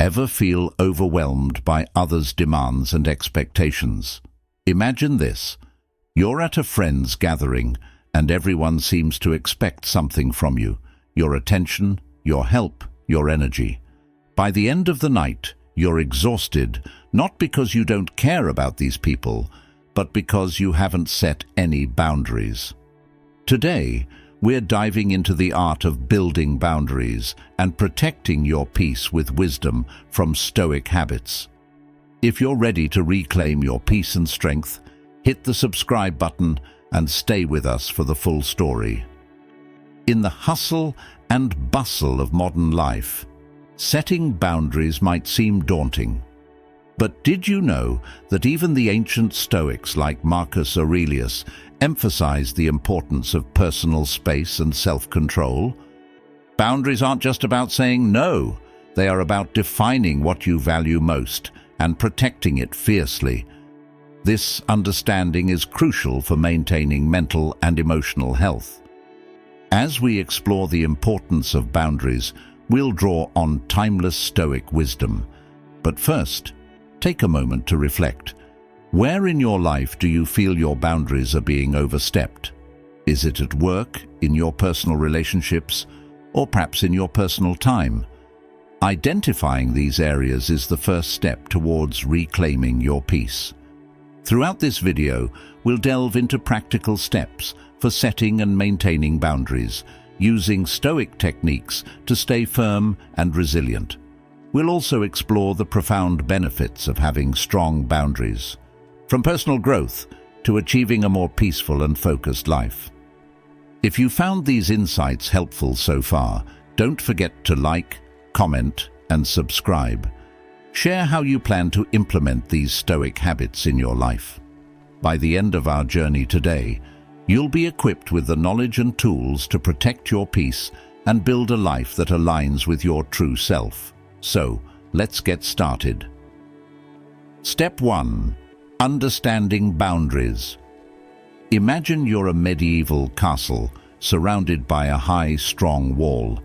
Ever feel overwhelmed by others' demands and expectations? Imagine this. You're at a friend's gathering, and everyone seems to expect something from you: your attention, your help, your energy. By the end of the night, you're exhausted, not because you don't care about these people, but because you haven't set any boundaries. Today, we're diving into the art of building boundaries and protecting your peace with wisdom from Stoic habits. If you're ready to reclaim your peace and strength, hit the subscribe button and stay with us for the full story. In the hustle and bustle of modern life, setting boundaries might seem daunting. But did you know that even the ancient Stoics like Marcus Aurelius emphasized the importance of personal space and self-control? Boundaries aren't just about saying no. They are about defining what you value most and protecting it fiercely. This understanding is crucial for maintaining mental and emotional health. As we explore the importance of boundaries, we'll draw on timeless Stoic wisdom. But first, take a moment to reflect. Where in your life do you feel your boundaries are being overstepped? Is it at work, in your personal relationships, or perhaps in your personal time? Identifying these areas is the first step towards reclaiming your peace. Throughout this video, we'll delve into practical steps for setting and maintaining boundaries, using Stoic techniques to stay firm and resilient. We'll also explore the profound benefits of having strong boundaries, from personal growth to achieving a more peaceful and focused life. If you found these insights helpful so far, don't forget to like, comment, and subscribe. Share how you plan to implement these Stoic habits in your life. By the end of our journey today, you'll be equipped with the knowledge and tools to protect your peace and build a life that aligns with your true self. So, let's get started. Step 1. Understanding boundaries. Imagine you're a medieval castle surrounded by a high, strong wall.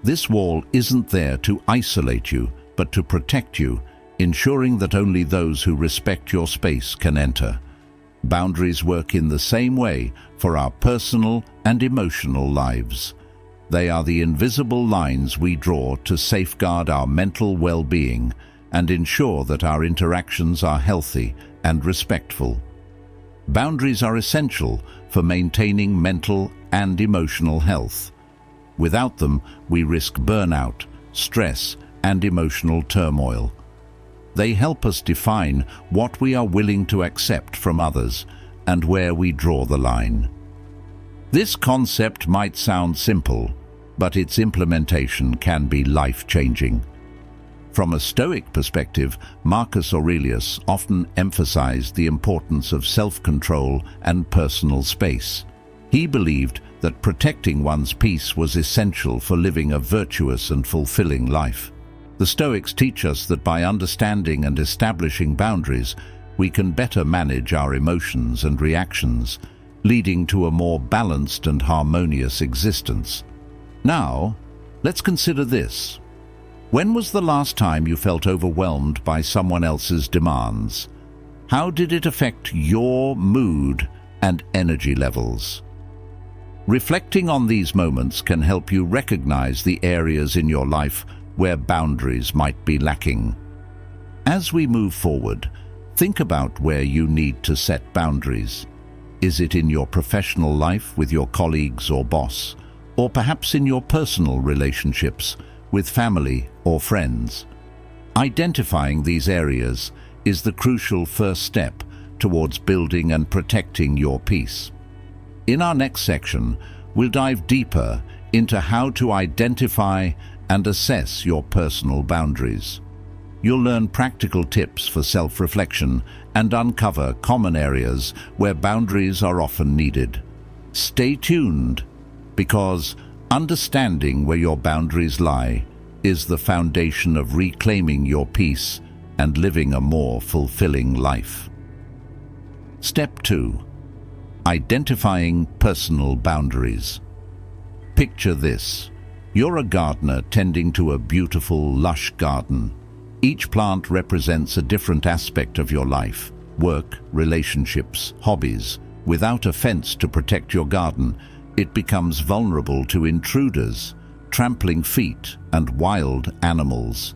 This wall isn't there to isolate you, but to protect you, ensuring that only those who respect your space can enter. Boundaries work in the same way for our personal and emotional lives. They are the invisible lines we draw to safeguard our mental well-being and ensure that our interactions are healthy and respectful. Boundaries are essential for maintaining mental and emotional health. Without them, we risk burnout, stress, and emotional turmoil. They help us define what we are willing to accept from others and where we draw the line. This concept might sound simple, but its implementation can be life-changing. From a Stoic perspective, Marcus Aurelius often emphasized the importance of self-control and personal space. He believed that protecting one's peace was essential for living a virtuous and fulfilling life. The Stoics teach us that by understanding and establishing boundaries, we can better manage our emotions and reactions, leading to a more balanced and harmonious existence. Now, let's consider this. When was the last time you felt overwhelmed by someone else's demands? How did it affect your mood and energy levels? Reflecting on these moments can help you recognize the areas in your life where boundaries might be lacking. As we move forward, think about where you need to set boundaries. Is it in your professional life with your colleagues or boss, or perhaps in your personal relationships with family or friends? Identifying these areas is the crucial first step towards building and protecting your peace. In our next section, we'll dive deeper into how to identify and assess your personal boundaries. You'll learn practical tips for self-reflection and uncover common areas where boundaries are often needed. Stay tuned, because understanding where your boundaries lie is the foundation of reclaiming your peace and living a more fulfilling life. Step 2. Identifying personal boundaries. Picture this. You're a gardener tending to a beautiful, lush garden. Each plant represents a different aspect of your life: work, relationships, hobbies. Without a fence to protect your garden, it becomes vulnerable to intruders, trampling feet, and wild animals.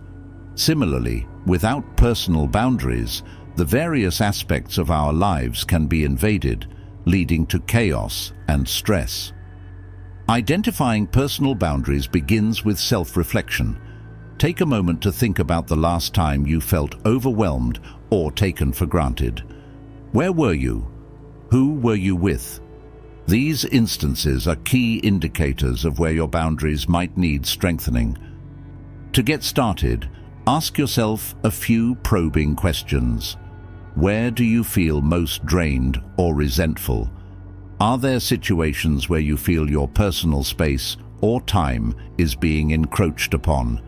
Similarly, without personal boundaries, the various aspects of our lives can be invaded, leading to chaos and stress. Identifying personal boundaries begins with self-reflection. Take a moment to think about the last time you felt overwhelmed or taken for granted. Where were you? Who were you with? These instances are key indicators of where your boundaries might need strengthening. To get started, ask yourself a few probing questions. Where do you feel most drained or resentful? Are there situations where you feel your personal space or time is being encroached upon?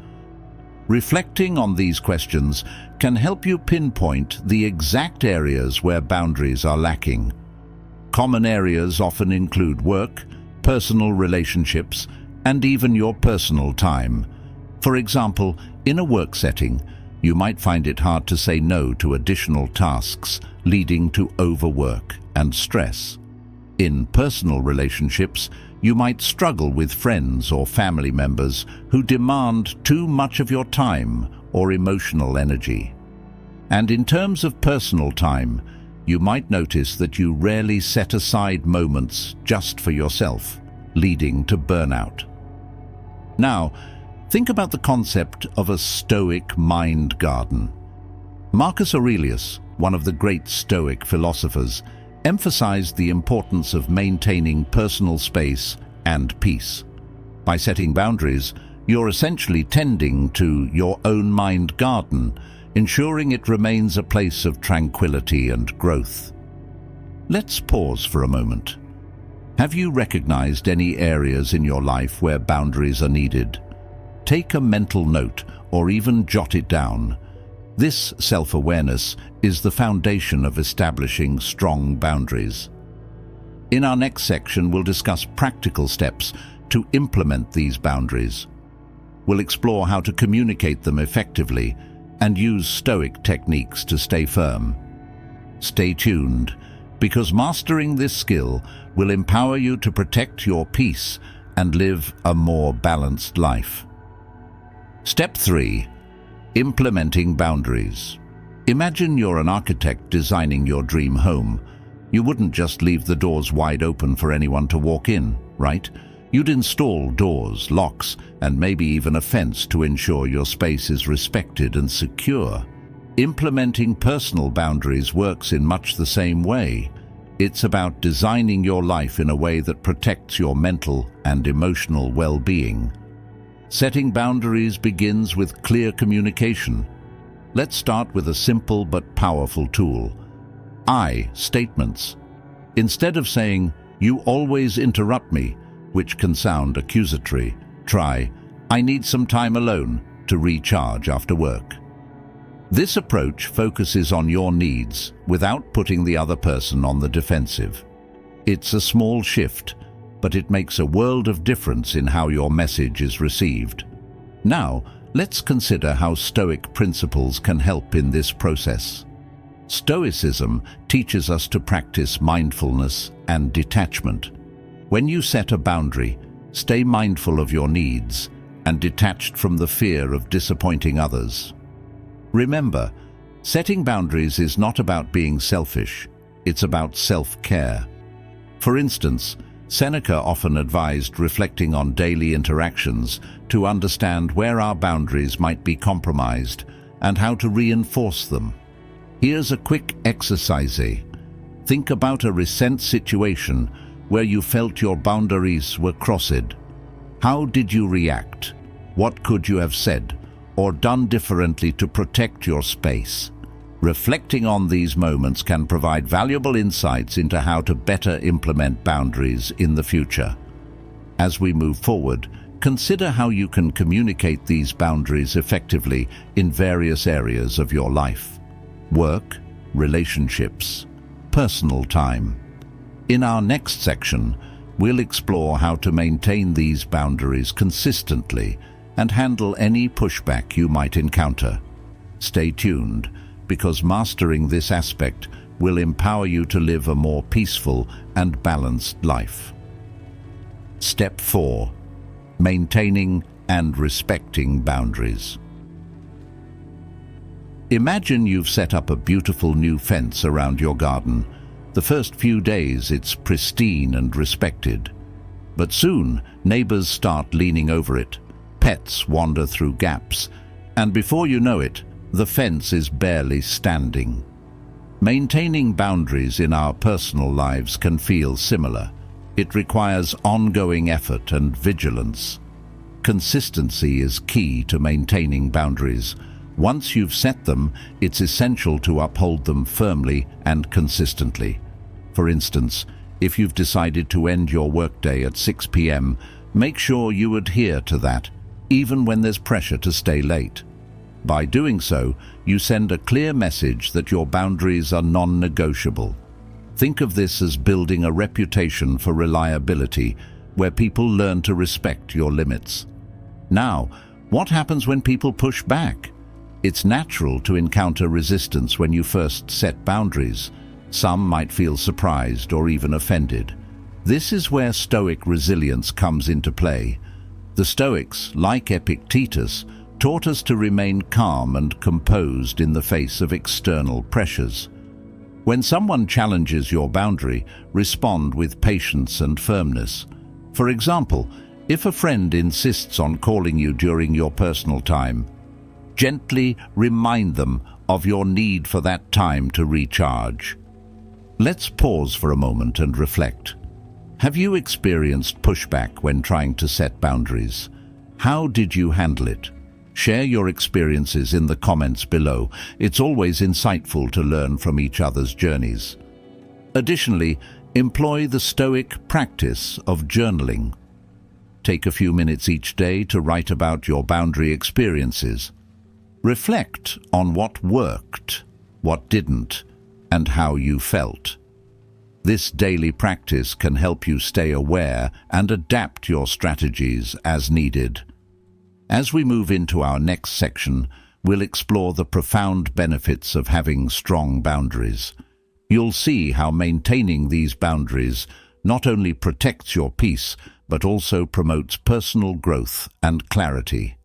Reflecting on these questions can help you pinpoint the exact areas where boundaries are lacking. Common areas often include work, personal relationships, and even your personal time. For example, in a work setting, you might find it hard to say no to additional tasks, leading to overwork and stress. In personal relationships, you might struggle with friends or family members who demand too much of your time or emotional energy. And in terms of personal time, you might notice that you rarely set aside moments just for yourself, leading to burnout. Now, think about the concept of a Stoic mind garden. Marcus Aurelius, one of the great Stoic philosophers, emphasized the importance of maintaining personal space and peace. By setting boundaries, you're essentially tending to your own mind garden, ensuring it remains a place of tranquility and growth. Let's pause for a moment. Have you recognized any areas in your life where boundaries are needed? Take a mental note or even jot it down. This self-awareness is the foundation of establishing strong boundaries. In our next section, we'll discuss practical steps to implement these boundaries. We'll explore how to communicate them effectively and use Stoic techniques to stay firm. Stay tuned, because mastering this skill will empower you to protect your peace and live a more balanced life. Step 3. Implementing boundaries. Imagine you're an architect designing your dream home. You wouldn't just leave the doors wide open for anyone to walk in, right? You'd install doors, locks, and maybe even a fence to ensure your space is respected and secure. Implementing personal boundaries works in much the same way. It's about designing your life in a way that protects your mental and emotional well-being. Setting boundaries begins with clear communication. Let's start with a simple but powerful tool: I statements. Instead of saying, "You always interrupt me," which can sound accusatory, try, "I need some time alone to recharge after work." This approach focuses on your needs without putting the other person on the defensive. It's a small shift, but it makes a world of difference in how your message is received. Now, let's consider how Stoic principles can help in this process. Stoicism teaches us to practice mindfulness and detachment. When you set a boundary, stay mindful of your needs and detached from the fear of disappointing others. Remember, setting boundaries is not about being selfish, it's about self-care. For instance, Seneca often advised reflecting on daily interactions to understand where our boundaries might be compromised and how to reinforce them. Here's a quick exercise. Think about a recent situation where you felt your boundaries were crossed. How did you react? What could you have said or done differently to protect your space? Reflecting on these moments can provide valuable insights into how to better implement boundaries in the future. As we move forward, consider how you can communicate these boundaries effectively in various areas of your life: work, relationships, personal time. In our next section, we'll explore how to maintain these boundaries consistently and handle any pushback you might encounter. Stay tuned, because mastering this aspect will empower you to live a more peaceful and balanced life. Step 4. Maintaining and respecting boundaries. Imagine you've set up a beautiful new fence around your garden. The first few days it's pristine and respected. But soon, neighbors start leaning over it, pets wander through gaps, and before you know it, the fence is barely standing. Maintaining boundaries in our personal lives can feel similar. It requires ongoing effort and vigilance. Consistency is key to maintaining boundaries. Once you've set them, it's essential to uphold them firmly and consistently. For instance, if you've decided to end your workday at 6 p.m., make sure you adhere to that, even when there's pressure to stay late. By doing so, you send a clear message that your boundaries are non-negotiable. Think of this as building a reputation for reliability, where people learn to respect your limits. Now, what happens when people push back? It's natural to encounter resistance when you first set boundaries. Some might feel surprised or even offended. This is where Stoic resilience comes into play. The Stoics, like Epictetus, taught us to remain calm and composed in the face of external pressures. When someone challenges your boundary, respond with patience and firmness. For example, if a friend insists on calling you during your personal time, gently remind them of your need for that time to recharge. Let's pause for a moment and reflect. Have you experienced pushback when trying to set boundaries? How did you handle it? Share your experiences in the comments below. It's always insightful to learn from each other's journeys. Additionally, employ the Stoic practice of journaling. Take a few minutes each day to write about your boundary experiences. Reflect on what worked, what didn't, and how you felt. This daily practice can help you stay aware and adapt your strategies as needed. As we move into our next section, we'll explore the profound benefits of having strong boundaries. You'll see how maintaining these boundaries not only protects your peace, but also promotes personal growth and clarity.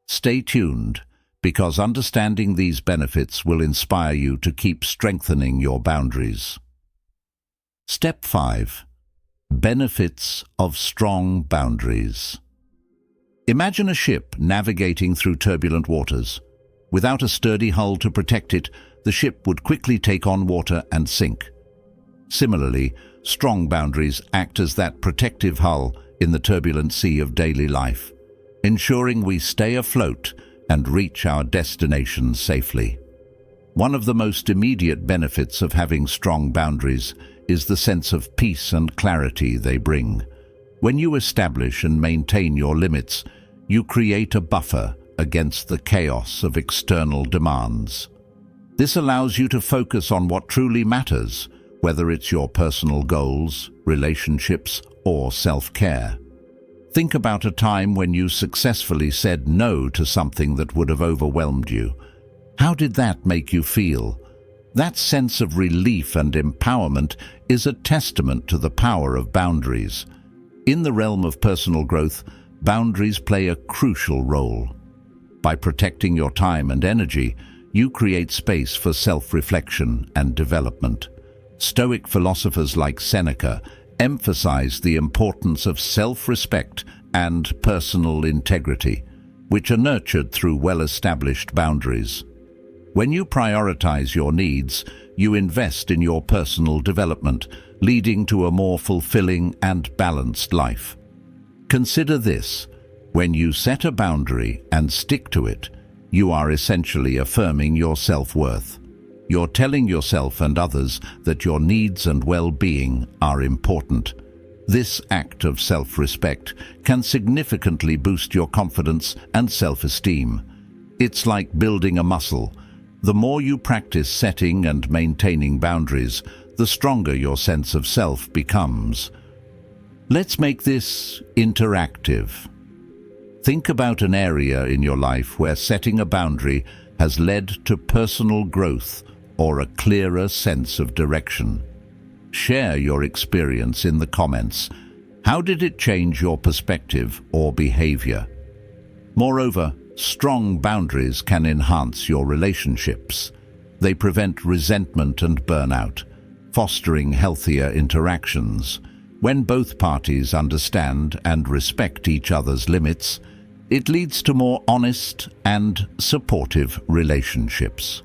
Stay tuned, because understanding these benefits will inspire you to keep strengthening your boundaries. Step 5. Benefits of strong boundaries. Imagine a ship navigating through turbulent waters. Without a sturdy hull to protect it, the ship would quickly take on water and sink. Similarly, strong boundaries act as that protective hull in the turbulent sea of daily life, ensuring we stay afloat and reach our destinations safely. One of the most immediate benefits of having strong boundaries is the sense of peace and clarity they bring. When you establish and maintain your limits, you create a buffer against the chaos of external demands. This allows you to focus on what truly matters, whether it's your personal goals, relationships, or self-care. Think about a time when you successfully said no to something that would have overwhelmed you. How did that make you feel? That sense of relief and empowerment is a testament to the power of boundaries. In the realm of personal growth, boundaries play a crucial role. By protecting your time and energy, you create space for self-reflection and development. Stoic philosophers like Seneca emphasize the importance of self-respect and personal integrity, which are nurtured through well-established boundaries. When you prioritize your needs, you invest in your personal development, leading to a more fulfilling and balanced life. Consider this: when you set a boundary and stick to it, you are essentially affirming your self-worth. You're telling yourself and others that your needs and well-being are important. This act of self-respect can significantly boost your confidence and self-esteem. It's like building a muscle. The more you practice setting and maintaining boundaries, the stronger your sense of self becomes. Let's make this interactive. Think about an area in your life where setting a boundary has led to personal growth or a clearer sense of direction? Share your experience in the comments. How did it change your perspective or behavior? Moreover, strong boundaries can enhance your relationships. They prevent resentment and burnout, fostering healthier interactions. When both parties understand and respect each other's limits, it leads to more honest and supportive relationships.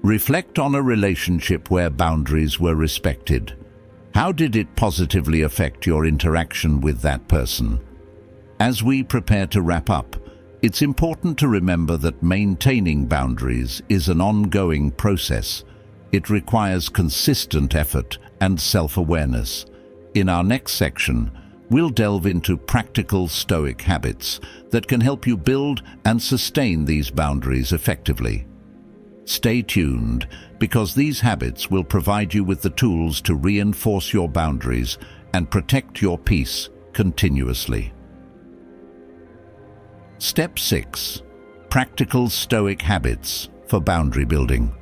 Reflect on a relationship where boundaries were respected. How did it positively affect your interaction with that person? As we prepare to wrap up, it's important to remember that maintaining boundaries is an ongoing process. It requires consistent effort and self-awareness. In our next section, we'll delve into practical Stoic habits that can help you build and sustain these boundaries effectively. Stay tuned, because these habits will provide you with the tools to reinforce your boundaries and protect your peace continuously. Step 6. Practical Stoic habits for boundary building.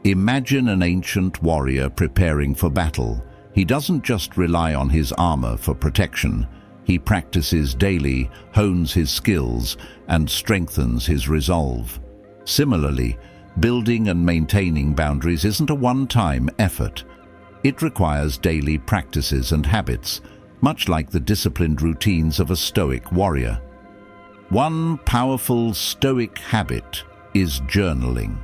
Imagine an ancient warrior preparing for battle. He doesn't just rely on his armor for protection. He practices daily, hones his skills, and strengthens his resolve. Similarly, building and maintaining boundaries isn't a one-time effort. It requires daily practices and habits, much like the disciplined routines of a Stoic warrior. One powerful Stoic habit is journaling.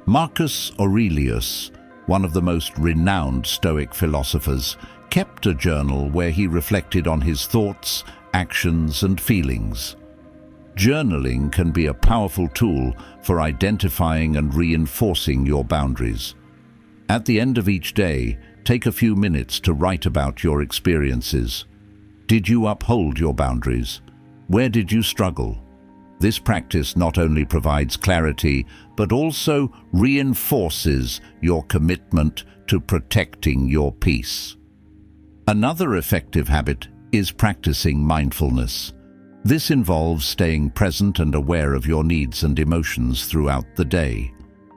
Marcus Aurelius, one of the most renowned Stoic philosophers, kept a journal where he reflected on his thoughts, actions, and feelings. Journaling can be a powerful tool for identifying and reinforcing your boundaries. At the end of each day, take a few minutes to write about your experiences. Did you uphold your boundaries? Where did you struggle? This practice not only provides clarity, but also reinforces your commitment to protecting your peace. Another effective habit is practicing mindfulness. This involves staying present and aware of your needs and emotions throughout the day.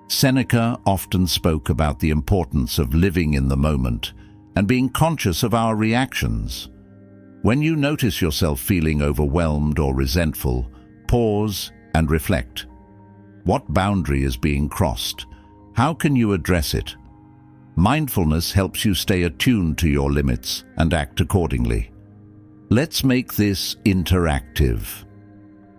Seneca often spoke about the importance of living in the moment and being conscious of our reactions. When you notice yourself feeling overwhelmed or resentful, pause and reflect. What boundary is being crossed? How can you address it? Mindfulness helps you stay attuned to your limits and act accordingly. Let's make this interactive.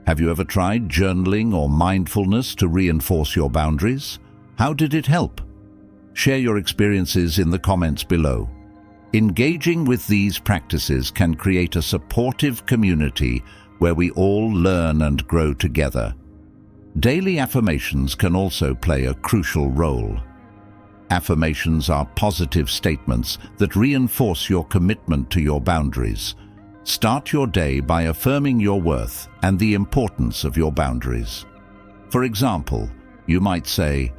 Have you ever tried journaling or mindfulness to reinforce your boundaries? How did it help? Share your experiences in the comments below. Engaging with these practices can create a supportive community where we all learn and grow together. Daily affirmations can also play a crucial role. Affirmations are positive statements that reinforce your commitment to your boundaries. Start your day by affirming your worth and the importance of your boundaries. For example, you might say,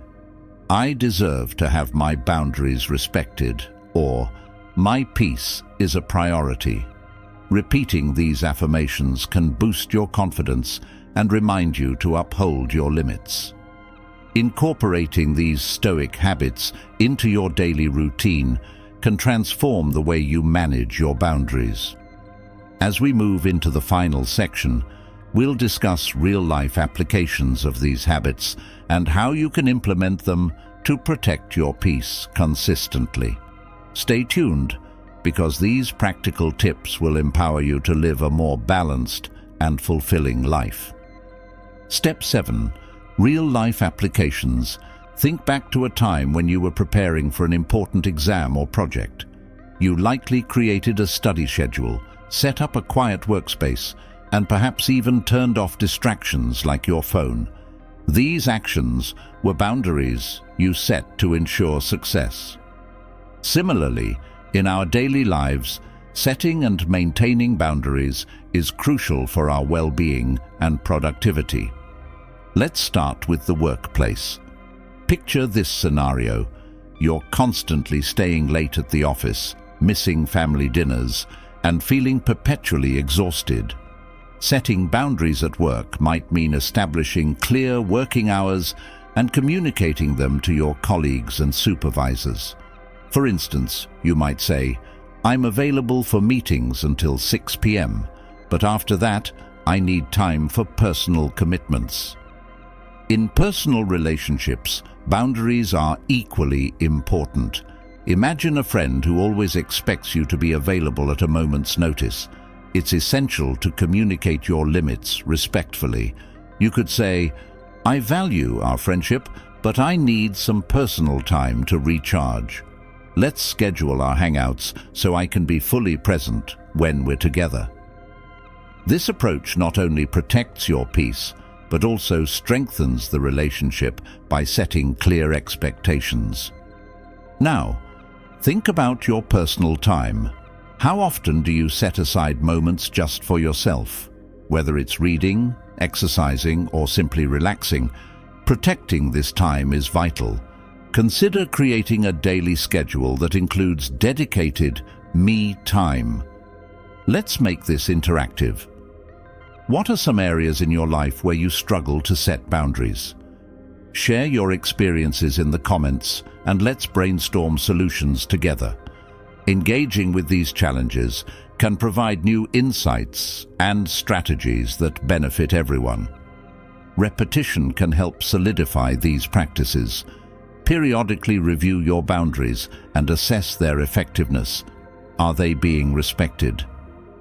"I deserve to have my boundaries respected," or "My peace is a priority." Repeating these affirmations can boost your confidence and remind you to uphold your limits. Incorporating these Stoic habits into your daily routine can transform the way you manage your boundaries. As we move into the final section, we'll discuss real-life applications of these habits and how you can implement them to protect your peace consistently. Stay tuned, because these practical tips will empower you to live a more balanced and fulfilling life. Step 7. Real-life applications. Think back to a time when you were preparing for an important exam or project. You likely created a study schedule, set up a quiet workspace, and perhaps even turned off distractions like your phone. These actions were boundaries you set to ensure success. Similarly, in our daily lives, setting and maintaining boundaries is crucial for our well-being and productivity. Let's start with the workplace. Picture this scenario. You're constantly staying late at the office, missing family dinners, and feeling perpetually exhausted. Setting boundaries at work might mean establishing clear working hours and communicating them to your colleagues and supervisors. For instance, you might say, "I'm available for meetings until 6 p.m., but after that, I need time for personal commitments." In personal relationships, boundaries are equally important. Imagine a friend who always expects you to be available at a moment's notice. It's essential to communicate your limits respectfully. You could say, "I value our friendship, but I need some personal time to recharge. Let's schedule our hangouts so I can be fully present when we're together." This approach not only protects your peace, but also strengthens the relationship by setting clear expectations. Now, think about your personal time. How often do you set aside moments just for yourself? Whether it's reading, exercising, or simply relaxing, protecting this time is vital. Consider creating a daily schedule that includes dedicated me time. Let's make this interactive. What are some areas in your life where you struggle to set boundaries? Share your experiences in the comments and let's brainstorm solutions together. Engaging with these challenges can provide new insights and strategies that benefit everyone. Repetition can help solidify these practices. Periodically review your boundaries and assess their effectiveness. Are they being respected?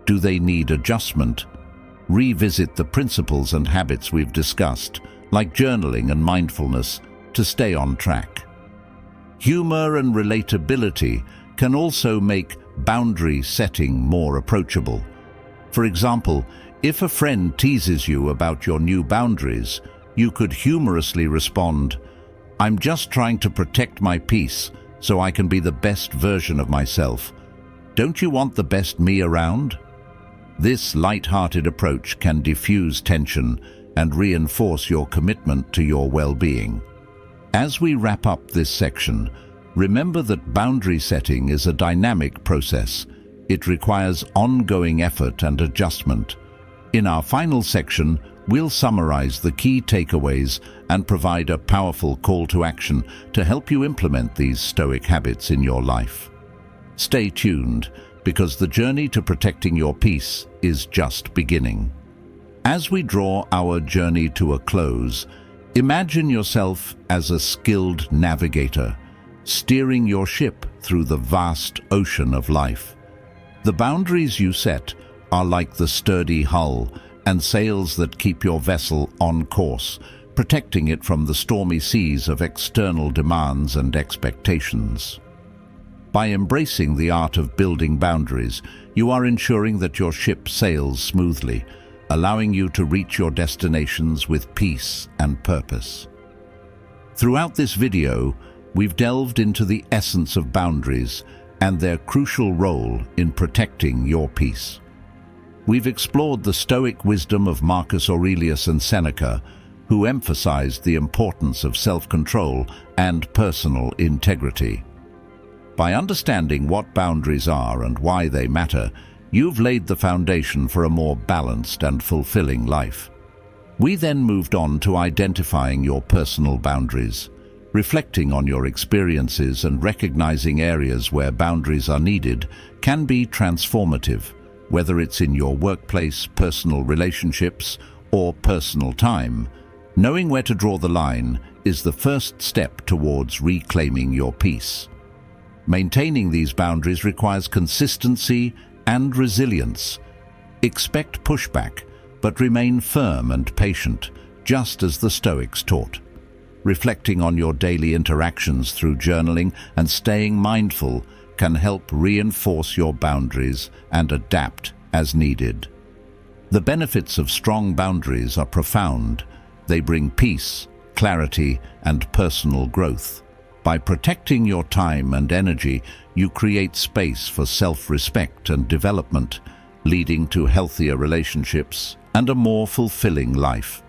Do they need adjustment? Revisit the principles and habits we've discussed, like journaling and mindfulness, to stay on track. Humor and relatability can also make boundary setting more approachable. For example, if a friend teases you about your new boundaries, you could humorously respond, "I'm just trying to protect my peace so I can be the best version of myself. Don't you want the best me around?" This light-hearted approach can diffuse tension and reinforce your commitment to your well-being. As we wrap up this section, remember that boundary setting is a dynamic process. It requires ongoing effort and adjustment. In our final section, we'll summarize the key takeaways and provide a powerful call to action to help you implement these Stoic habits in your life. Stay tuned, because the journey to protecting your peace is just beginning. As we draw our journey to a close, imagine yourself as a skilled navigator, steering your ship through the vast ocean of life. The boundaries you set are like the sturdy hull and sails that keep your vessel on course, protecting it from the stormy seas of external demands and expectations. By embracing the art of building boundaries, you are ensuring that your ship sails smoothly, allowing you to reach your destinations with peace and purpose. Throughout this video, we've delved into the essence of boundaries and their crucial role in protecting your peace. We've explored the Stoic wisdom of Marcus Aurelius and Seneca, who emphasized the importance of self-control and personal integrity. By understanding what boundaries are and why they matter, you've laid the foundation for a more balanced and fulfilling life. We then moved on to identifying your personal boundaries, reflecting on your experiences and recognizing areas where boundaries are needed can be transformative, whether it's in your workplace, personal relationships, or personal time. Knowing where to draw the line is the first step towards reclaiming your peace. Maintaining these boundaries requires consistency and resilience. Expect pushback, but remain firm and patient, just as the Stoics taught. Reflecting on your daily interactions through journaling and staying mindful can help reinforce your boundaries and adapt as needed. The benefits of strong boundaries are profound. They bring peace, clarity, and personal growth. By protecting your time and energy, you create space for self-respect and development, leading to healthier relationships and a more fulfilling life.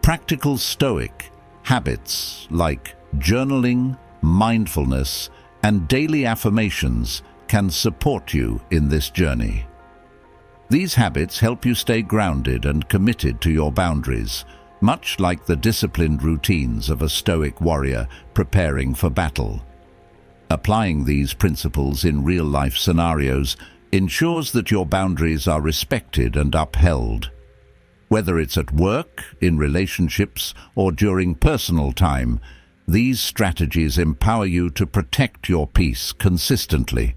Practical Stoic habits like journaling, mindfulness, and daily affirmations can support you in this journey. These habits help you stay grounded and committed to your boundaries, much like the disciplined routines of a Stoic warrior preparing for battle. Applying these principles in real-life scenarios ensures that your boundaries are respected and upheld. Whether it's at work, in relationships, or during personal time, these strategies empower you to protect your peace consistently.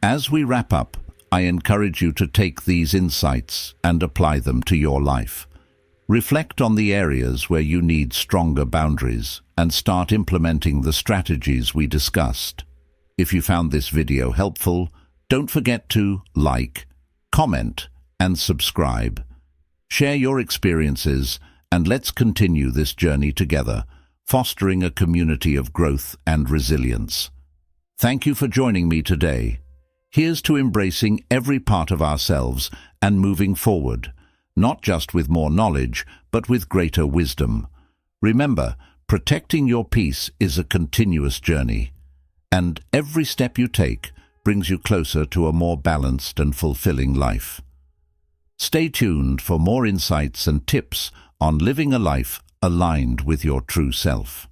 As we wrap up, I encourage you to take these insights and apply them to your life. Reflect on the areas where you need stronger boundaries and start implementing the strategies we discussed. If you found this video helpful, don't forget to like, comment, and subscribe. Share your experiences and let's continue this journey together, fostering a community of growth and resilience. Thank you for joining me today. Here's to embracing every part of ourselves and moving forward, not just with more knowledge, but with greater wisdom. Remember, protecting your peace is a continuous journey, and every step you take brings you closer to a more balanced and fulfilling life. Stay tuned for more insights and tips on living a life aligned with your true self.